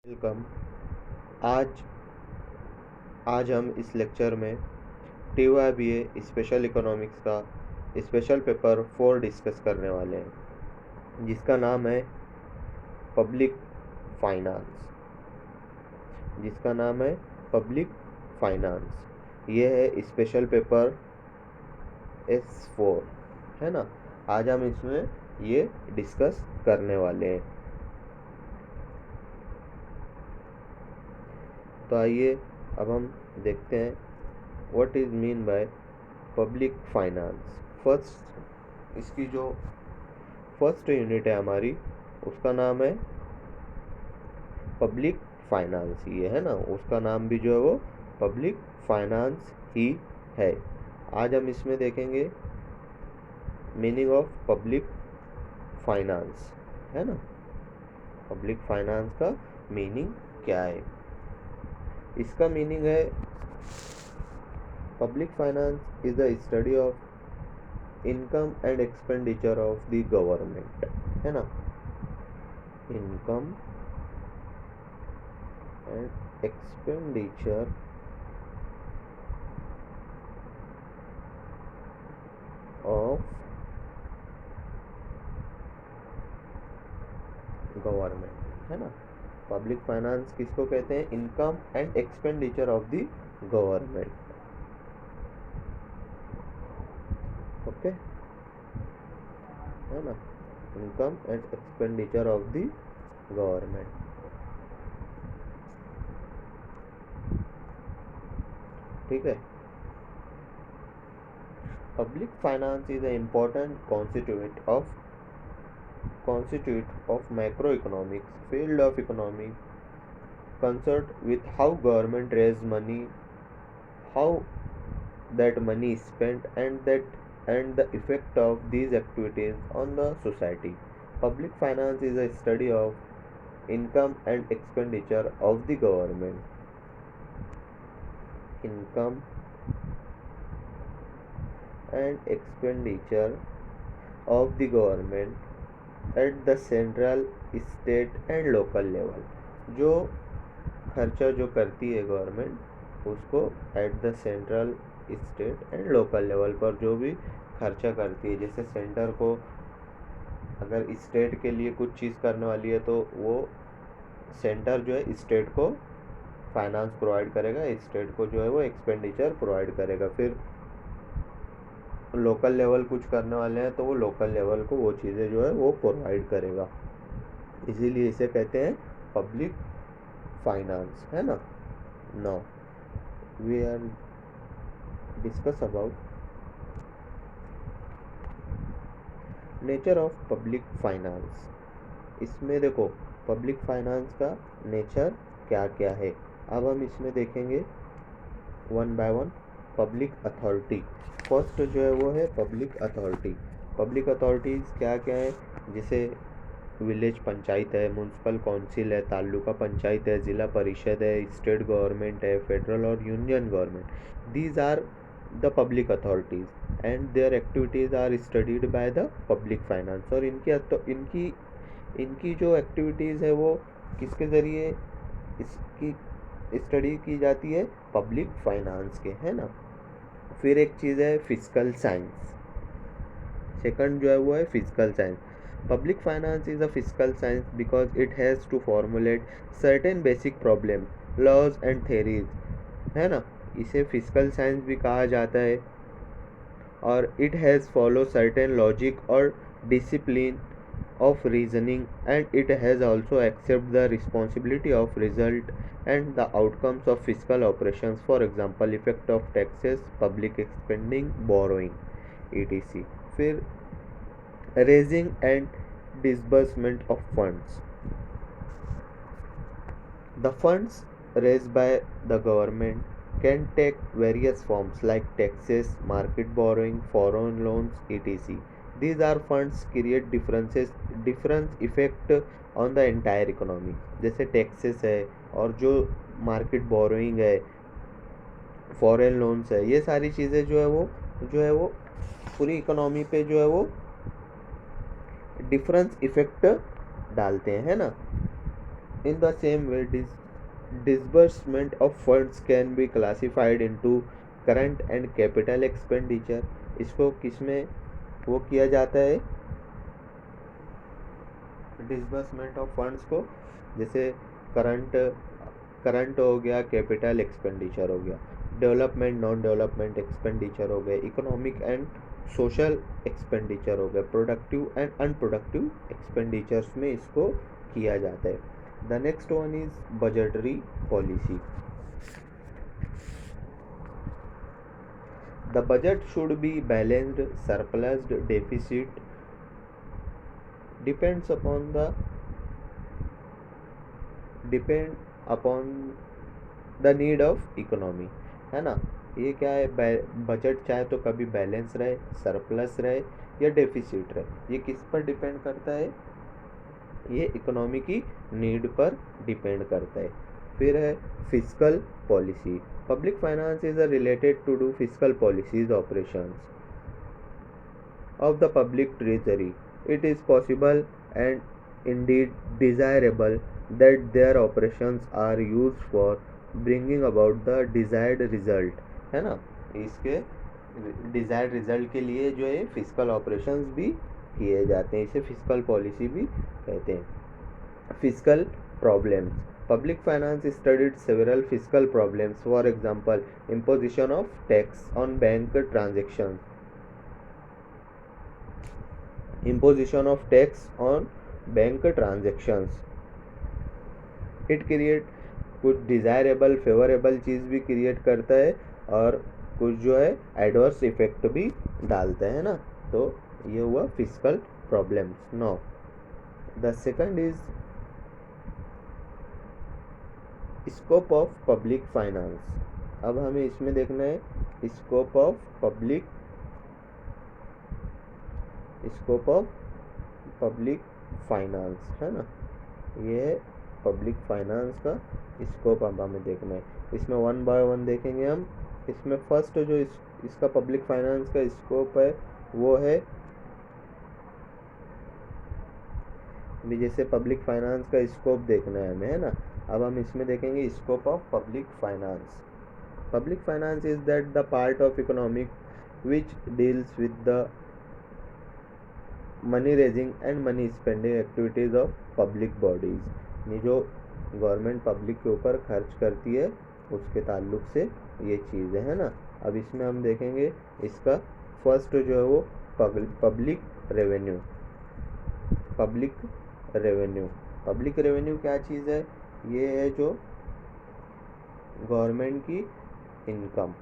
Welcome. आज आज हम इस लेक्चर में TYBA स्पेशल इकोनॉमिक्स का स्पेशल पेपर 4 डिस्कस करने वाले हैं, जिसका नाम है पब्लिक फाइनेंस। ये है स्पेशल पेपर S4, है ना। आज हम इसमें ये डिस्कस करने वाले हैं। तो आइए अब हम देखते हैं what is mean by public finance. इसकी जो फर्स्ट यूनिट है हमारी, उसका नाम है पब्लिक फाइनेंस। ये है ना, उसका नाम भी जो है वो पब्लिक फाइनेंस ही है। आज हम इसमें देखेंगे मीनिंग ऑफ पब्लिक फाइनेंस, है ना। पब्लिक फाइनेंस का मीनिंग क्या है? इसका मीनिंग है public finance is the study of income and expenditure of the government, है ना। Income and expenditure of government, है ना। पब्लिक फाइनेंस किसको कहते हैं? Income and expenditure of the government. Okay, है ना। Income and expenditure of the government. ठीक है। Public finance is an important constituent of macroeconomics field of economy concerned with how government raise money, how that money is spent, and the effect of these activities on the society. Public finance is a study of income and expenditure of the government. Income and expenditure of the government at the central, state and local level. जो खर्चा जो करती है government, उसको at the central, state and local level पर जो भी खर्चा करती है। जैसे सेंटर को अगर स्टेट के लिए कुछ चीज़ करने वाली है, तो वो सेंटर जो है स्टेट को फाइनेंस प्रोवाइड करेगा, स्टेट को जो है वो एक्सपेंडिचर प्रोवाइड करेगा। फिर लोकल लेवल कुछ करने वाले हैं, तो वो लोकल लेवल को वो चीज़ें जो है वो प्रोवाइड करेगा। इसीलिए इसे कहते हैं पब्लिक फाइनेंस, है ना। Now we are discuss about nature of public finance. इसमें देखो पब्लिक फाइनेंस का नेचर क्या क्या है, अब हम इसमें देखेंगे one by one. Public authority first जो है वो है पब्लिक अथॉरिटी। पब्लिक अथॉरिटीज़ क्या क्या है? जैसे विलेज पंचायत है, म्यूनसिपल काउंसिल है, तालुका पंचायत है, ज़िला परिषद है, स्टेट गवर्नमेंट है, फेडरल और union government. These are the public authorities and their activities are studied by the public finance. और इनकी जो एक्टिविटीज़ है वो किसके ज़रिए इसकी स्टडी की जाती है? पब्लिक फाइनेंस के, है ना। फिर एक चीज़ है फिजिकल साइंस। सेकंड जो है वो है physical science. Public finance is a physical science because it has to formulate certain basic problem, laws and theories, है ना। इसे फिजिकल साइंस भी कहा जाता है। और it has follow certain logic और discipline of reasoning, and it has also accept the responsibility of result and the outcomes of fiscal operations, for example effect of taxes, public spending, borrowing, etc. फिर raising and disbursement of funds. The funds raised by the government can take various forms like taxes, market borrowing, foreign loans, etc. These are funds create difference effect on the entire economy. जैसे taxes है, और जो market borrowing है, foreign loans है, ये सारी चीज़ें जो है वो पूरी इकोनॉमी पे जो है वो डिफरेंस इफेक्ट डालते हैं, है ना। In the same way, disbursement of funds can be classified into current and capital expenditure. इसको किसमें वो किया जाता है, डिसबर्समेंट ऑफ फंड्स को, जैसे करंट करंट हो गया, कैपिटल एक्सपेंडिचर हो गया, डेवलपमेंट नॉन डेवलपमेंट एक्सपेंडिचर हो गए, इकोनॉमिक एंड सोशल एक्सपेंडिचर हो गए, प्रोडक्टिव एंड अनप्रोडक्टिव एक्सपेंडिचर्स में इसको किया जाता है. The next one is budgetary policy. The budget should be balanced, surplused, deficit, depend upon the need of economy, है ना. ये क्या है, बजट चाहे तो कभी बैलेंस रहे, सरप्लस रहे या डेफिसिट रहे, ये किस पर डिपेंड करता है, ये इकोनॉमी की नीड पर डिपेंड करता है. फिर है fiscal policy. Public finance is related to do fiscal policies operations of the public treasury. It is possible and indeed desirable that their operations are used for bringing about the desired result, है ना. इसके desired result के लिए जो है fiscal operations भी किए जाते हैं, इसे फिस्कल पॉलिसी भी कहते हैं. Fiscal problems. Public finance studied several fiscal problems. For example, imposition of tax on bank transactions, imposition of tax on bank transactions. It create कुछ डिज़ायरेबल फेवरेबल चीज़ भी क्रिएट करता है और कुछ जो है एडवर्स इफेक्ट भी डालता है ना. तो ये हुआ fiscal problems. Know the second is scope of public finance. अब हमें इसमें देखना है स्कोप ऑफ पब्लिक फाइनेंस, है ना. ये है पब्लिक फाइनेंस का स्कोप अब हमें देखना है. इसमें वन बाय वन देखेंगे हम. इसमें फर्स्ट जो इसका पब्लिक फाइनेंस का स्कोप है वो है, जैसे पब्लिक फाइनेंस का स्कोप देखना है हमें, है ना. अब हम इसमें देखेंगे scope of public finance. Public finance is that the part of economic which deals with the money raising and money spending activities of public bodies. ये जो गवर्नमेंट पब्लिक के ऊपर खर्च करती है उसके ताल्लुक से ये चीज़ें, है ना. अब इसमें हम देखेंगे इसका फर्स्ट जो है वो पब्लिक रेवेन्यू. पब्लिक रेवेन्यू क्या चीज़ है, ये है जो गवर्नमेंट की इनकम,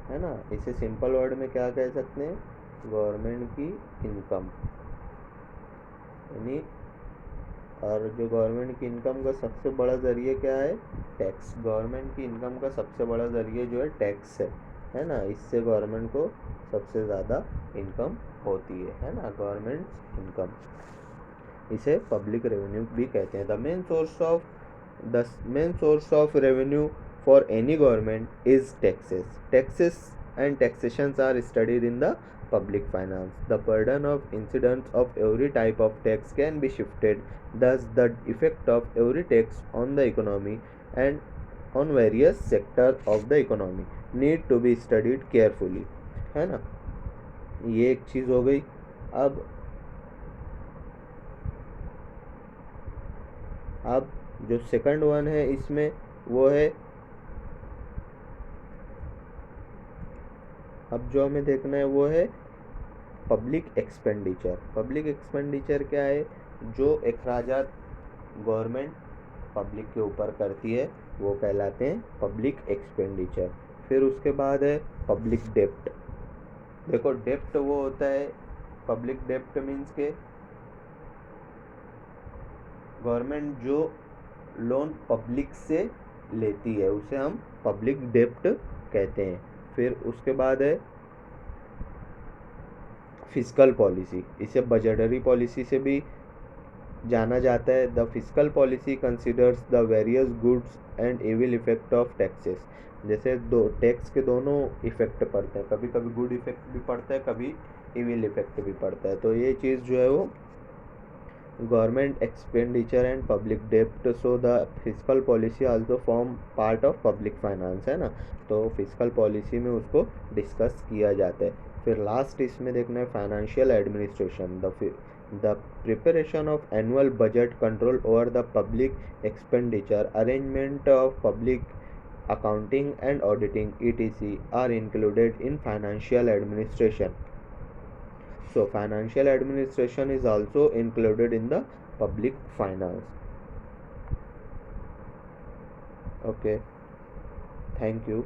है ना. इसे सिंपल वर्ड में क्या कह सकते हैं, गवर्नमेंट की इनकम यानी. और जो गवर्नमेंट की इनकम का सबसे बड़ा ज़रिए क्या है, टैक्स. गवर्नमेंट की इनकम का सबसे बड़ा ज़रिए जो है टैक्स है ना. इससे गवर्नमेंट को सबसे ज़्यादा इनकम होती है ना, गवर्नमेंट इनकम. इसे पब्लिक रेवेन्यू भी कहते हैं. The main source of revenue for any government is taxes and taxations are studied in the public finance. The burden of incidence of every type of tax can be shifted. Thus, the effect of every tax on the economy and on various sectors of the economy need to be studied carefully, है ना. ये एक चीज़ हो गई. अब जो second one है इसमें वो है, अब जो हमें देखना है वो है पब्लिक एक्सपेंडिचर. पब्लिक एक्सपेंडिचर क्या है, जो अखराजात गवर्नमेंट पब्लिक के ऊपर करती है वो कहलाते हैं पब्लिक एक्सपेंडिचर. फिर उसके बाद है पब्लिक डेप्ट. देखो डेप्ट वो होता है, पब्लिक डेप्ट मीन्स के गवर्नमेंट जो लोन पब्लिक से लेती है उसे हम पब्लिक डेप्ट कहते हैं. फिर उसके बाद है फिस्कल पॉलिसी. इसे बजटरी पॉलिसी से भी जाना जाता है. The fiscal policy considers the various goods and evil effect of taxes. जैसे दो टैक्स के दोनों इफेक्ट पड़ते हैं, कभी कभी गुड इफेक्ट भी पड़ता है, कभी इविल इफेक्ट भी पड़ता है. तो ये चीज़ जो है वो government expenditure and public debt, so the fiscal policy also form part of public finance, है ना। तो फिजिकल पॉलिसी में उसको डिस्कस किया जाता है। फिर लास्ट इसमें देखना है financial administration, the preparation of annual budget, control over the public expenditure, arrangement of public accounting and auditing etc are included in financial administration. So financial administration is also included in the public finance. Okay, thank you.